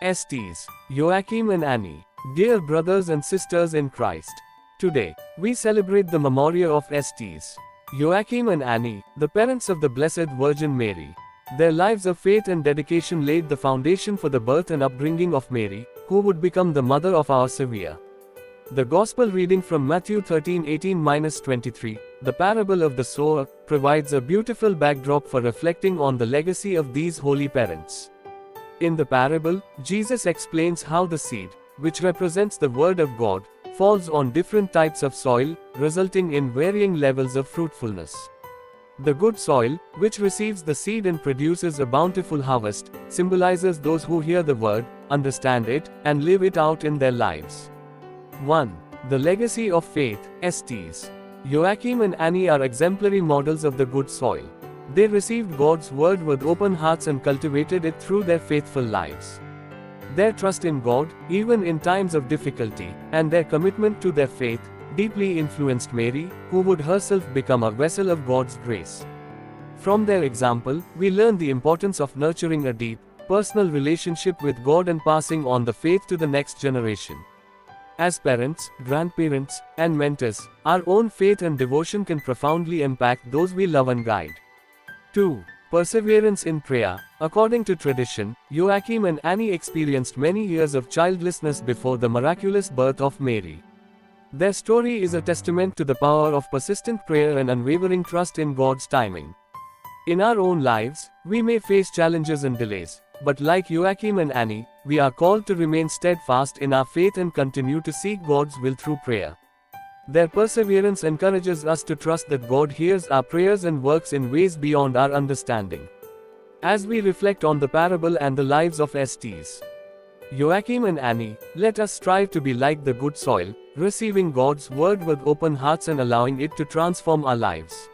Estes, Joachim and Annie, dear brothers and sisters in Christ. Today, we celebrate the memorial of Estes, Joachim and Annie, the parents of the Blessed Virgin Mary. Their lives of faith and dedication laid the foundation for the birth and upbringing of Mary, who would become the mother of our Savior. The Gospel reading from Matthew 13:18-23, the parable of the sower, provides a beautiful backdrop for reflecting on the legacy of these holy parents. In the parable, Jesus explains how the seed, which represents the Word of God, falls on different types of soil, resulting in varying levels of fruitfulness. The good soil, which receives the seed and produces a bountiful harvest, symbolizes those who hear the Word, understand it, and live it out in their lives. 1. The legacy of faith. Estes, Joachim and Annie are exemplary models of the good soil. They received God's Word with open hearts and cultivated it through their faithful lives. Their trust in God, even in times of difficulty, and their commitment to their faith, deeply influenced Mary, who would herself become a vessel of God's grace. From their example, we learn the importance of nurturing a deep, personal relationship with God and passing on the faith to the next generation. As parents, grandparents, and mentors, our own faith and devotion can profoundly impact those we love and guide. 2. Perseverance in prayer. According to tradition, Joachim and Annie experienced many years of childlessness before the miraculous birth of Mary. Their story is a testament to the power of persistent prayer and unwavering trust in God's timing. In our own lives, we may face challenges and delays, but like Joachim and Annie, we are called to remain steadfast in our faith and continue to seek God's will through prayer. Their perseverance encourages us to trust that God hears our prayers and works in ways beyond our understanding. As we reflect on the parable and the lives of Estes, Joachim and Annie, let us strive to be like the good soil, receiving God's Word with open hearts and allowing it to transform our lives.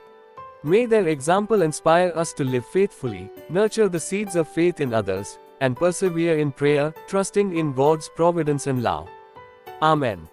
May their example inspire us to live faithfully, nurture the seeds of faith in others, and persevere in prayer, trusting in God's providence and love. Amen.